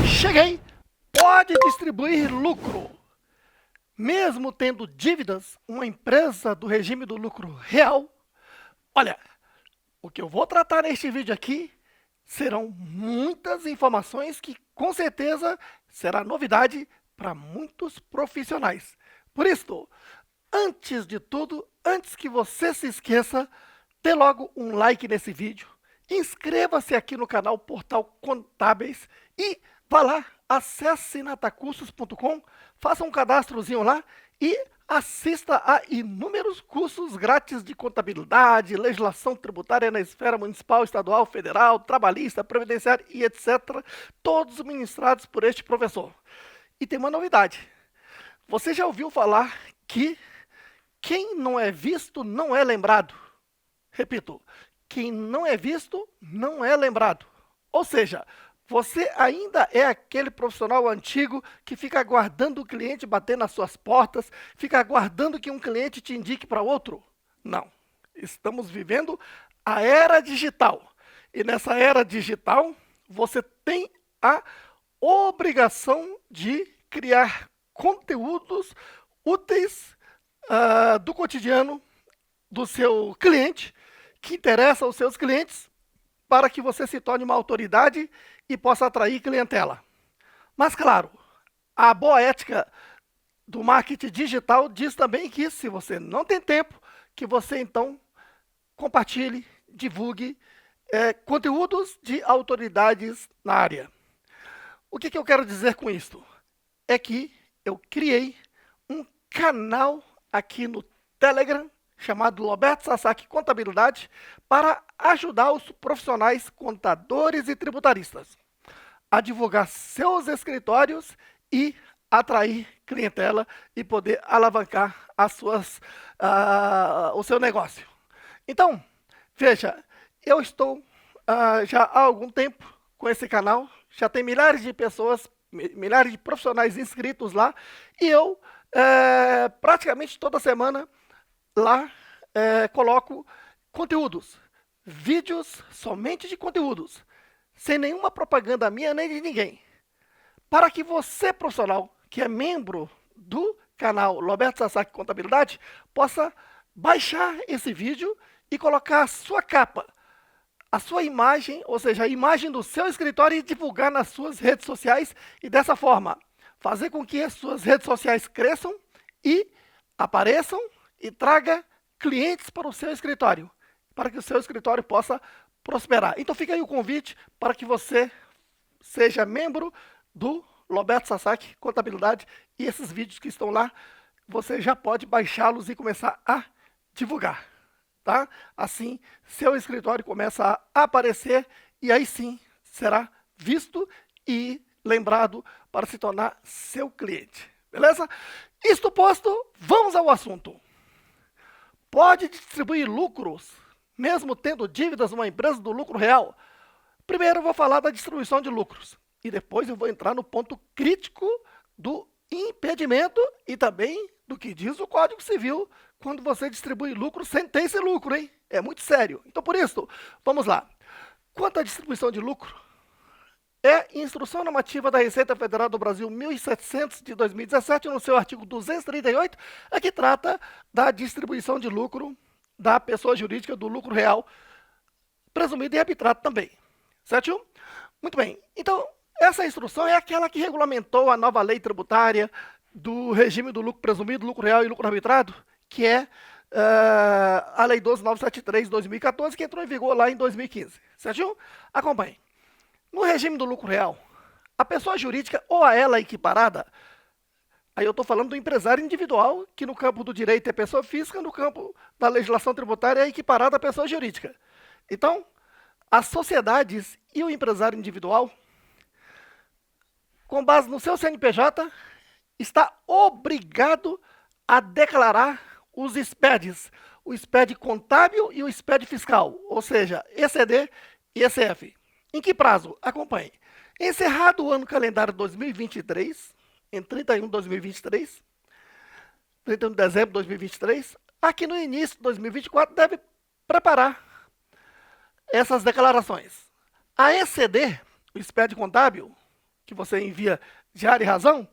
Cheguei! Pode distribuir lucro. Mesmo tendo dívidas, uma empresa do regime do lucro real. Olha, o que eu vou tratar neste vídeo aqui serão muitas informações que com certeza será novidade para muitos profissionais. Por isso, antes de tudo, antes que você se esqueça, dê logo um like nesse vídeo, inscreva-se aqui no canal Portal Contábeis e vá lá, acesse natacursos.com, faça um cadastrozinho lá e assista a inúmeros cursos grátis de contabilidade, legislação tributária na esfera municipal, estadual, federal, trabalhista, previdenciária e etc. Todos ministrados por este professor. E tem uma novidade. Você já ouviu falar que quem não é visto não é lembrado? Repito, quem não é visto não é lembrado. Ou seja, você ainda é aquele profissional antigo que fica aguardando o cliente bater nas suas portas, fica aguardando que um cliente te indique para outro? Não. Estamos vivendo a era digital. E nessa era digital, você tem a obrigação de criar conteúdos úteis do cotidiano do seu cliente, que interessa aos seus clientes, para que você se torne uma autoridade e possa atrair clientela. Mas, claro, a boa ética do marketing digital diz também que, se você não tem tempo, que você, então, compartilhe, divulgue conteúdos de autoridades na área. O que eu quero dizer com isso? É que eu criei um canal aqui no Telegram, chamado Roberto Sasaki Contabilidade, para ajudar os profissionais contadores e tributaristas a divulgar seus escritórios e atrair clientela e poder alavancar o seu negócio. Então, veja, eu estou já há algum tempo com esse canal, já tem milhares de pessoas, milhares de profissionais inscritos lá, e eu praticamente toda semana lá coloco conteúdos, vídeos somente de conteúdos, sem nenhuma propaganda minha nem de ninguém, para que você, profissional, que é membro do canal Roberto Sasaki Contabilidade, possa baixar esse vídeo e colocar a sua capa, a sua imagem, ou seja, a imagem do seu escritório, e divulgar nas suas redes sociais, e dessa forma fazer com que as suas redes sociais cresçam e apareçam e traga clientes para o seu escritório, para que o seu escritório possa prosperar. Então fica aí o convite para que você seja membro do Roberto Sasaki Contabilidade, e esses vídeos que estão lá, você já pode baixá-los e começar a divulgar, tá? Assim, seu escritório começa a aparecer e aí sim será visto e lembrado para se tornar seu cliente, beleza? Isto posto, vamos ao assunto. Pode distribuir lucros, mesmo tendo dívidas uma empresa do lucro real? Primeiro eu vou falar da distribuição de lucros, e depois eu vou entrar no ponto crítico do impedimento e também do que diz o Código Civil quando você distribui lucro sem ter esse lucro, hein? É muito sério. Então, por isso, vamos lá. Quanto à distribuição de lucro, Instrução Normativa da Receita Federal do Brasil 1700 de 2017, no seu artigo 238, que trata da distribuição de lucro da pessoa jurídica do lucro real, presumido e arbitrado também. Certo? Muito bem. Então, essa instrução é aquela que regulamentou a nova lei tributária do regime do lucro presumido, lucro real e lucro arbitrado, que é a Lei 12973 de 2014, que entrou em vigor lá em 2015. Certo? Acompanhe. No regime do lucro real, a pessoa jurídica ou a ela equiparada, aí eu estou falando do empresário individual, que no campo do direito é pessoa física, no campo da legislação tributária é equiparada à pessoa jurídica. Então, as sociedades e o empresário individual, com base no seu CNPJ, está obrigado a declarar os SPEDs, o SPED contábil e o SPED fiscal, ou seja, ECD e ECF. Em que prazo? Acompanhe. Encerrado o ano calendário 2023, em 31 de 2023, 31 de dezembro de 2023, aqui no início de 2024 deve preparar essas declarações. A ECD, o expediente contábil, que você envia diário e razão,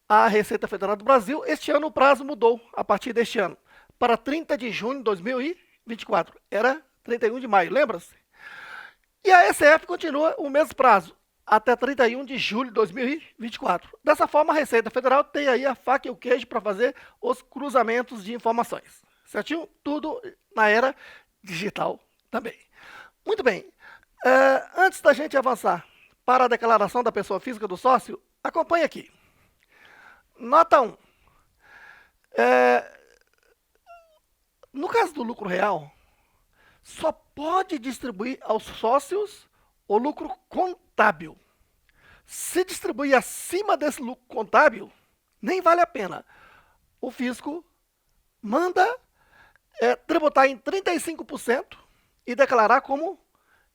a Receita Federal do Brasil, este ano o prazo mudou, a partir deste ano, para 30 de junho de 2024. Era 31 de maio, lembra-se? E a ECF continua o mesmo prazo, até 31 de julho de 2024. Dessa forma, a Receita Federal tem aí a faca e o queijo para fazer os cruzamentos de informações. Certinho? Tudo na era digital também. Muito bem. Antes da gente avançar para a declaração da pessoa física do sócio, acompanhe aqui. Nota 1. No caso do lucro real, só pode distribuir aos sócios o lucro contábil. Se distribuir acima desse lucro contábil, nem vale a pena. O fisco manda tributar em 35% e declarar como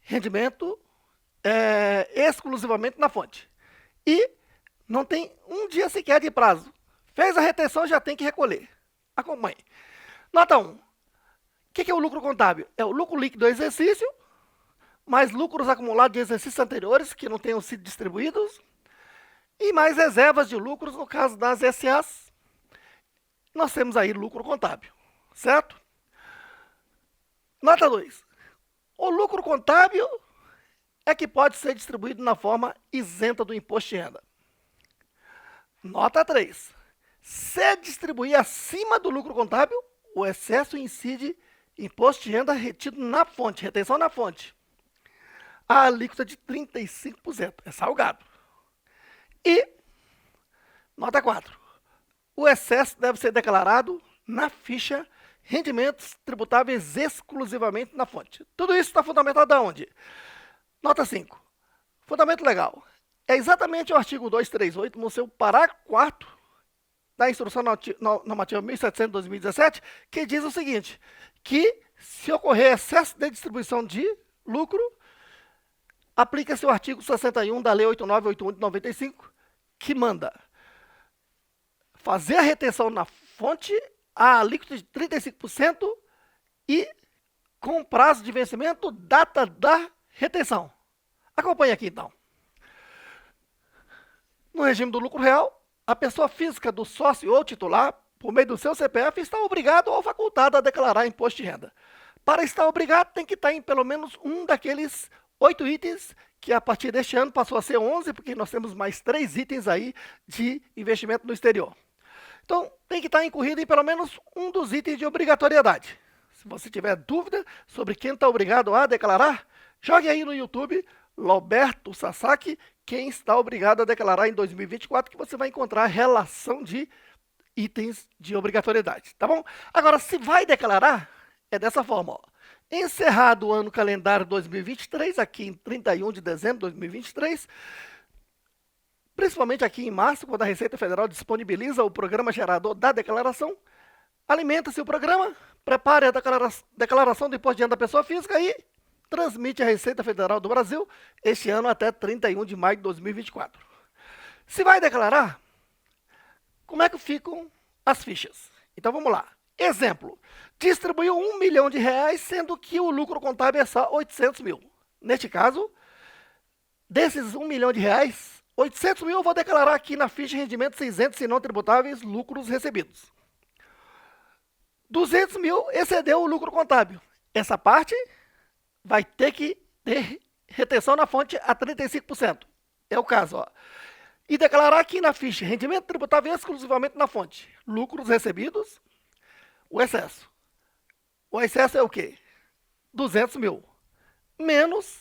rendimento exclusivamente na fonte. E não tem um dia sequer de prazo. Fez a retenção, já tem que recolher. Acompanhe. Nota 1. O que é o lucro contábil? É o lucro líquido do exercício, mais lucros acumulados de exercícios anteriores que não tenham sido distribuídos, e mais reservas de lucros no caso das SAs. Nós temos aí lucro contábil, certo? Nota 2. O lucro contábil é que pode ser distribuído na forma isenta do imposto de renda. Nota 3. Se distribuir acima do lucro contábil, o excesso incide imposto de renda retido na fonte, retenção na fonte. A alíquota de 35%, é salgado. E, nota 4. O excesso deve ser declarado na ficha rendimentos tributáveis exclusivamente na fonte. Tudo isso está fundamentado aonde? Nota 5. Fundamento legal. É exatamente o artigo 238, no seu parágrafo 4º da Instrução Normativa 1700/2017, que diz o seguinte, que se ocorrer excesso de distribuição de lucro, aplica-se o artigo 61 da Lei 8981 de 95, que manda fazer a retenção na fonte, a alíquota de 35% e com prazo de vencimento, data da retenção. Acompanhe aqui então. No regime do lucro real, a pessoa física do sócio ou titular, por meio do seu CPF, está obrigado ou facultado a declarar imposto de renda. Para estar obrigado, tem que estar em pelo menos um daqueles 8 itens, que a partir deste ano passou a ser 11, porque nós temos mais 3 itens aí de investimento no exterior. Então, tem que estar incorrido em pelo menos um dos itens de obrigatoriedade. Se você tiver dúvida sobre quem está obrigado a declarar, jogue aí no YouTube, Roberto Sasaki, quem está obrigado a declarar em 2024, que você vai encontrar relação de itens de obrigatoriedade, tá bom? Agora, se vai declarar, é dessa forma, ó. Encerrado o ano calendário 2023, aqui em 31 de dezembro de 2023, principalmente aqui em março, quando a Receita Federal disponibiliza o programa gerador da declaração, alimenta-se o programa, prepare a declaração do imposto de renda da pessoa física e transmite a Receita Federal do Brasil este ano até 31 de maio de 2024. Se vai declarar, como é que ficam as fichas? Então vamos lá. Exemplo, distribuiu R$1 milhão, sendo que o lucro contábil é só 800 mil. Neste caso, desses R$1 milhão, 800 mil eu vou declarar aqui na ficha de rendimentos isentos e não tributáveis, lucros recebidos. 200 mil excedeu o lucro contábil. Essa parte vai ter que ter retenção na fonte a 35%. É o caso, ó. E declarar aqui na ficha rendimento tributável exclusivamente na fonte. Lucros recebidos, o excesso. O excesso é o quê? 200 mil. Menos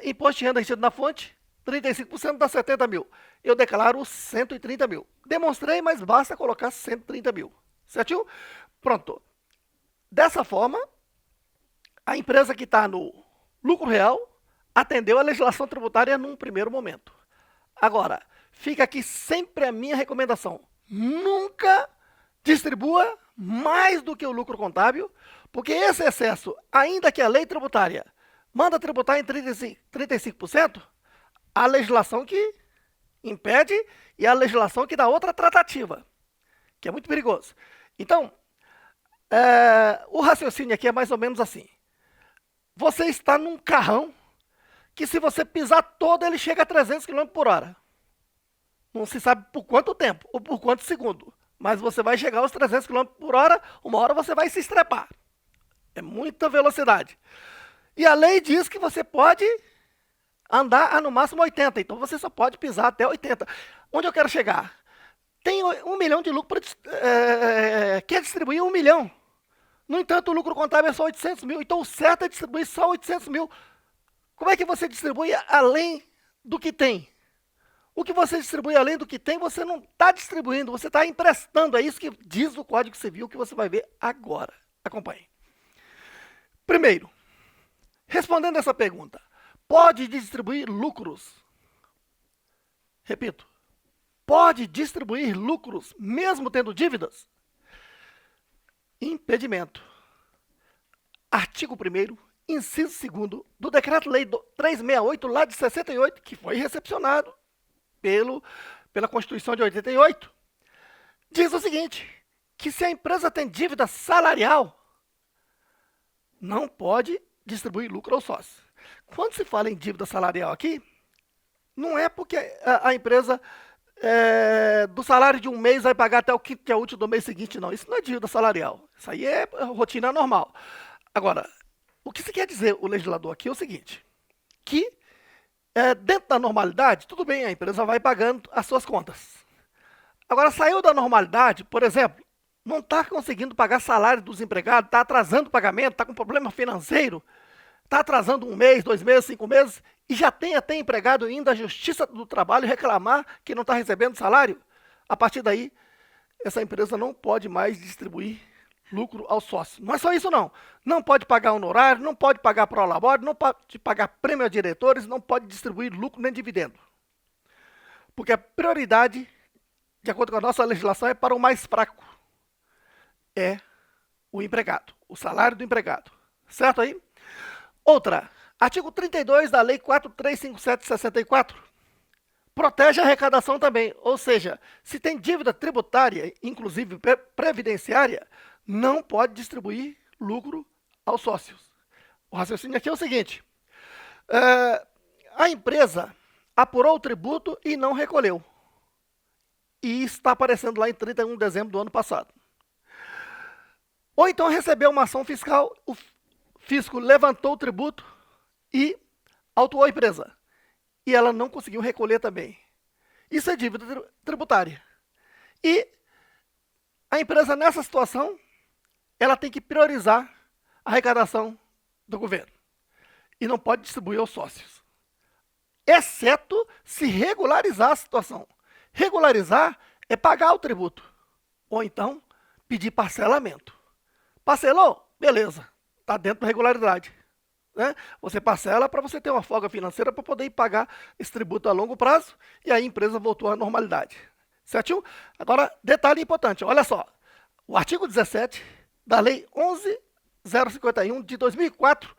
imposto de renda retido na fonte, 35% dá 70 mil. Eu declaro 130 mil. Demonstrei, mas basta colocar 130 mil. Certinho? Pronto. Dessa forma, a empresa que está no lucro real atendeu a legislação tributária num primeiro momento. Agora, fica aqui sempre a minha recomendação. Nunca distribua mais do que o lucro contábil, porque esse excesso, ainda que a lei tributária manda tributar em 35%, a legislação que impede e a legislação que dá outra tratativa, que é muito perigoso. Então, O raciocínio aqui é mais ou menos assim. Você está num carrão que se você pisar todo, ele chega a 300 quilômetros por hora. Não se sabe por quanto tempo ou por quanto segundo. Mas você vai chegar aos 300 quilômetros por hora, uma hora você vai se estrepar. É muita velocidade. E a lei diz que você pode andar a no máximo 80. Então você só pode pisar até 80. Onde eu quero chegar? Tem 1 milhão de lucro, quer distribuir 1 milhão. No entanto, o lucro contábil é só 800 mil. Então o certo é distribuir só 800 mil. Como é que você distribui além do que tem? O que você distribui além do que tem, você não está distribuindo, você está emprestando. É isso que diz o Código Civil, que você vai ver agora. Acompanhe. Primeiro, respondendo essa pergunta, pode distribuir lucros? Repito, pode distribuir lucros mesmo tendo dívidas? Impedimento. Artigo 1º, inciso 2º do Decreto-Lei 368, lá de 68, que foi recepcionado pela Constituição de 88, diz o seguinte, que se a empresa tem dívida salarial, não pode distribuir lucro ao sócio. Quando se fala em dívida salarial aqui, não é porque a empresa do salário de um mês vai pagar até o quinto dia útil do mês seguinte, não. Isso não é dívida salarial. Isso aí é rotina normal. Agora, o que se quer dizer o legislador aqui é o seguinte, que dentro da normalidade, tudo bem, a empresa vai pagando as suas contas. Agora, saiu da normalidade, por exemplo, não está conseguindo pagar salário dos empregados, está atrasando o pagamento, está com problema financeiro, está atrasando 1 mês, 2 meses, 5 meses, e já tem até empregado indo à Justiça do Trabalho reclamar que não está recebendo salário. A partir daí, essa empresa não pode mais distribuir lucro ao sócio. Não é só isso, não. Não pode pagar honorário, não pode pagar prolabore, não pode pagar prêmio a diretores, não pode distribuir lucro nem dividendo. Porque a prioridade, de acordo com a nossa legislação, é para o mais fraco. É o empregado, o salário do empregado. Certo aí? Outra, artigo 32 da Lei 4.357/64, protege a arrecadação também, ou seja, se tem dívida tributária, inclusive previdenciária, não pode distribuir lucro aos sócios. O raciocínio aqui é o seguinte, a empresa apurou o tributo e não recolheu, e está aparecendo lá em 31 de dezembro do ano passado. Ou então recebeu uma ação fiscal, o fisco levantou o tributo e autuou a empresa. E ela não conseguiu recolher também. Isso é dívida tributária. E a empresa, nessa situação, ela tem que priorizar a arrecadação do governo. E não pode distribuir aos sócios. Exceto se regularizar a situação. Regularizar é pagar o tributo. Ou então, pedir parcelamento. Parcelou? Beleza. Está dentro da regularidade. Né? Você parcela para você ter uma folga financeira para poder ir pagar esse tributo a longo prazo e aí a empresa voltou à normalidade. Certinho? Agora, detalhe importante, olha só. O artigo 17 da Lei 11.051 de 2004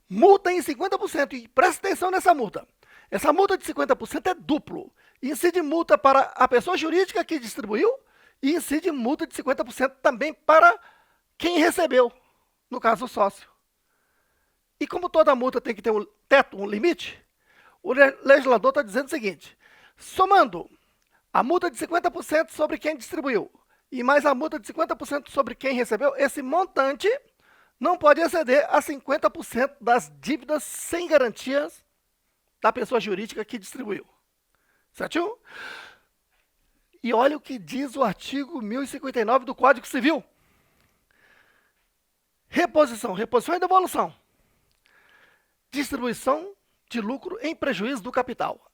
multa em 50%. E presta atenção nessa multa. Essa multa de 50% é duplo. Incide multa para a pessoa jurídica que distribuiu e incide multa de 50% também para quem recebeu, no caso o sócio. E como toda multa tem que ter um teto, um limite, o legislador está dizendo o seguinte, somando a multa de 50% sobre quem distribuiu e mais a multa de 50% sobre quem recebeu, esse montante não pode exceder a 50% das dívidas sem garantias da pessoa jurídica que distribuiu. Certinho? E olha o que diz o artigo 1059 do Código Civil. Reposição e devolução. Distribuição de lucro em prejuízo do capital.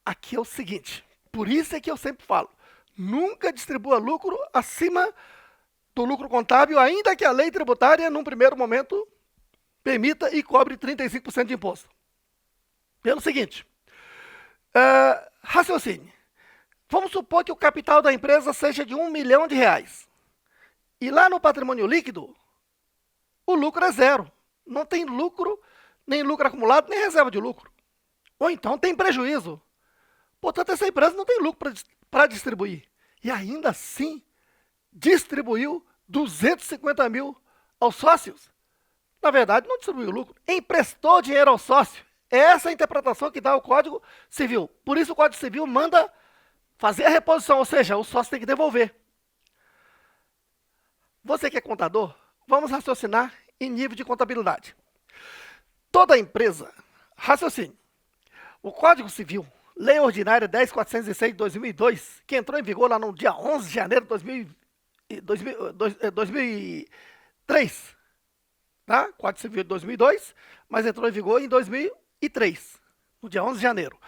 Aqui é o seguinte, por isso é que eu sempre falo, nunca distribua lucro acima do lucro contábil, ainda que a lei tributária, num primeiro momento, permita e cobre 35% de imposto. Pelo seguinte, raciocínio. Vamos supor que o capital da empresa seja de R$1 milhão. E lá no patrimônio líquido, o lucro é zero. Não tem lucro, nem lucro acumulado, nem reserva de lucro. Ou então tem prejuízo. Portanto, essa empresa não tem lucro para distribuir. E ainda assim, distribuiu 250 mil aos sócios. Na verdade, não distribuiu lucro, emprestou dinheiro ao sócio. Essa é a interpretação que dá o Código Civil. Por isso o Código Civil manda fazer a reposição, ou seja, o sócio tem que devolver. Você que é contador, vamos raciocinar em nível de contabilidade. Toda empresa, raciocínio. O Código Civil, Lei Ordinária 10.406 de 2002, que entrou em vigor lá no dia 11 de janeiro de 2003, tá? Código Civil de 2002, mas entrou em vigor em 2003, no dia 11 de janeiro.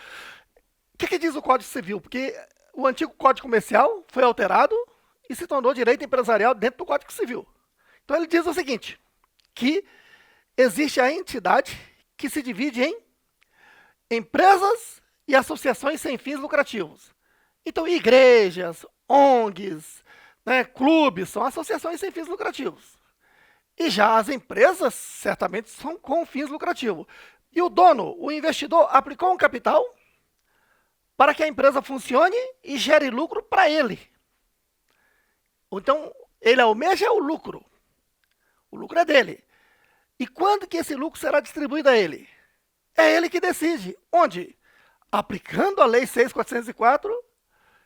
O que diz o Código Civil? Porque o antigo Código Comercial foi alterado e se tornou direito empresarial dentro do Código Civil. Então ele diz o seguinte, que existe a entidade que se divide em empresas e associações sem fins lucrativos. Então igrejas, ONGs, né, clubes, são associações sem fins lucrativos. E já as empresas, certamente, são com fins lucrativos. E o dono, o investidor, aplicou um capital para que a empresa funcione e gere lucro para ele. Então, ele almeja o lucro. O lucro é dele. E quando que esse lucro será distribuído a ele? É ele que decide. Onde? Aplicando a Lei 6.404,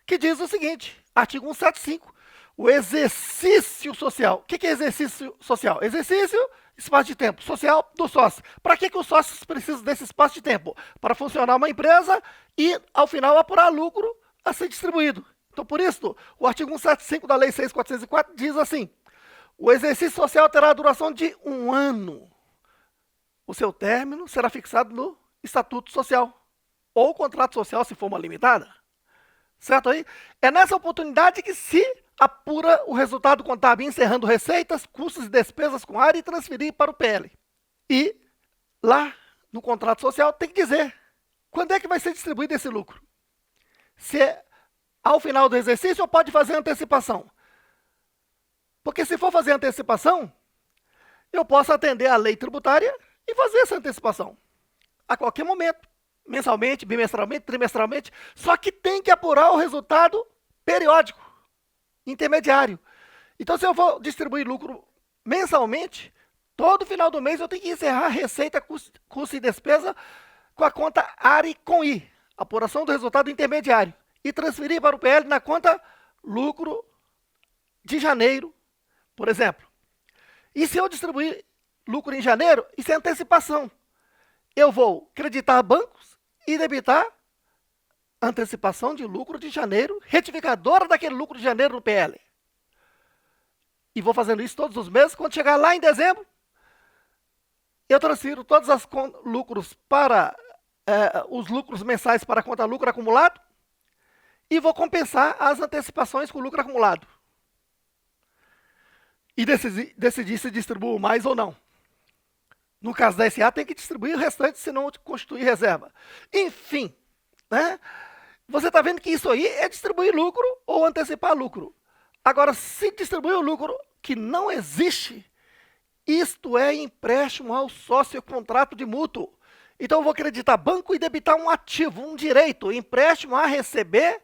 que diz o seguinte, artigo 175, o exercício social. O que é exercício social? Exercício, espaço de tempo social do sócio. Para que os sócios precisam desse espaço de tempo? Para funcionar uma empresa e, ao final, apurar lucro a ser distribuído. Então, por isso, o artigo 175 da Lei 6.404 diz assim, o exercício social terá a duração de 1 ano. O seu término será fixado no Estatuto Social ou contrato social, se for uma limitada. Certo aí? É nessa oportunidade que se apura o resultado contábil, encerrando receitas, custos e despesas com área e transferir para o PL. E lá no contrato social tem que dizer quando é que vai ser distribuído esse lucro. Se é ao final do exercício ou pode fazer antecipação. Porque se for fazer antecipação, eu posso atender à lei tributária e fazer essa antecipação. A qualquer momento. Mensalmente, bimestralmente, trimestralmente. Só que tem que apurar o resultado periódico, intermediário. Então, se eu vou distribuir lucro mensalmente, todo final do mês eu tenho que encerrar receita, custo e despesa com a conta ARI com I, apuração do resultado intermediário, e transferir para o PL na conta lucro de janeiro, por exemplo. E se eu distribuir lucro em janeiro, isso é antecipação. Eu vou creditar bancos e debitar antecipação de lucro de janeiro, retificadora daquele lucro de janeiro no PL. E vou fazendo isso todos os meses. Quando chegar lá em dezembro, eu transfiro todos os lucros para os lucros mensais para a conta lucro acumulado e vou compensar as antecipações com lucro acumulado. E decidir se distribuo mais ou não. No caso da SA, tem que distribuir o restante, se não constituir reserva. Enfim, né? Você está vendo que isso aí é distribuir lucro ou antecipar lucro. Agora, se distribuir o lucro que não existe, isto é empréstimo ao sócio e contrato de mútuo. Então, eu vou acreditar banco e debitar um ativo, um direito, empréstimo a receber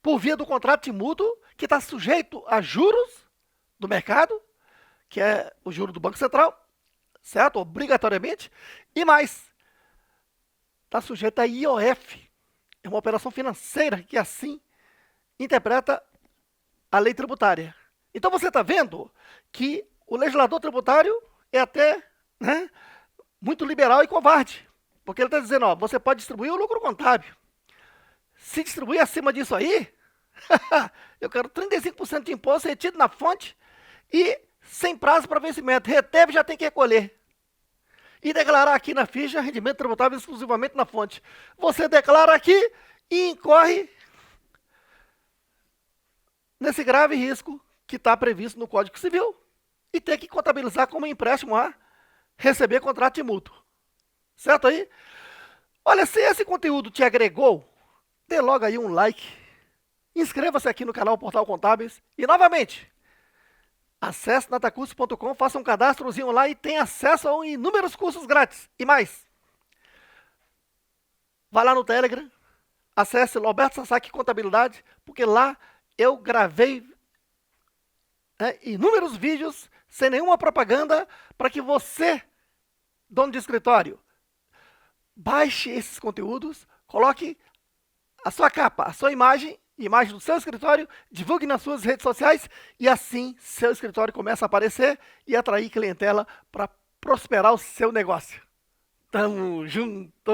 por via do contrato de mútuo, que está sujeito a juros do mercado, que é o juro do Banco Central, certo? Obrigatoriamente. E mais, está sujeito a IOF. É uma operação financeira que assim interpreta a lei tributária. Então você está vendo que o legislador tributário é até, né, muito liberal e covarde. Porque ele está dizendo, ó, você pode distribuir o lucro contábil. Se distribuir acima disso aí, eu quero 35% de imposto retido na fonte e sem prazo para vencimento. Reteve, já tem que recolher. E declarar aqui na ficha rendimento tributável exclusivamente na fonte. Você declara aqui e incorre nesse grave risco que está previsto no Código Civil e tem que contabilizar como empréstimo a receber contrato de mútuo. Certo aí? Olha, se esse conteúdo te agregou, dê logo aí um like, inscreva-se aqui no canal Portal Contábeis e, novamente, acesse natacursos.com, faça um cadastrozinho lá e tenha acesso a inúmeros cursos grátis. E mais, vá lá no Telegram, acesse Roberto Sasaki Contabilidade, porque lá eu gravei né, inúmeros vídeos sem nenhuma propaganda para que você, dono de escritório, baixe esses conteúdos, coloque a sua capa, a sua imagem, imagem do seu escritório, divulgue nas suas redes sociais e assim seu escritório começa a aparecer e atrair clientela para prosperar o seu negócio. Tamo junto!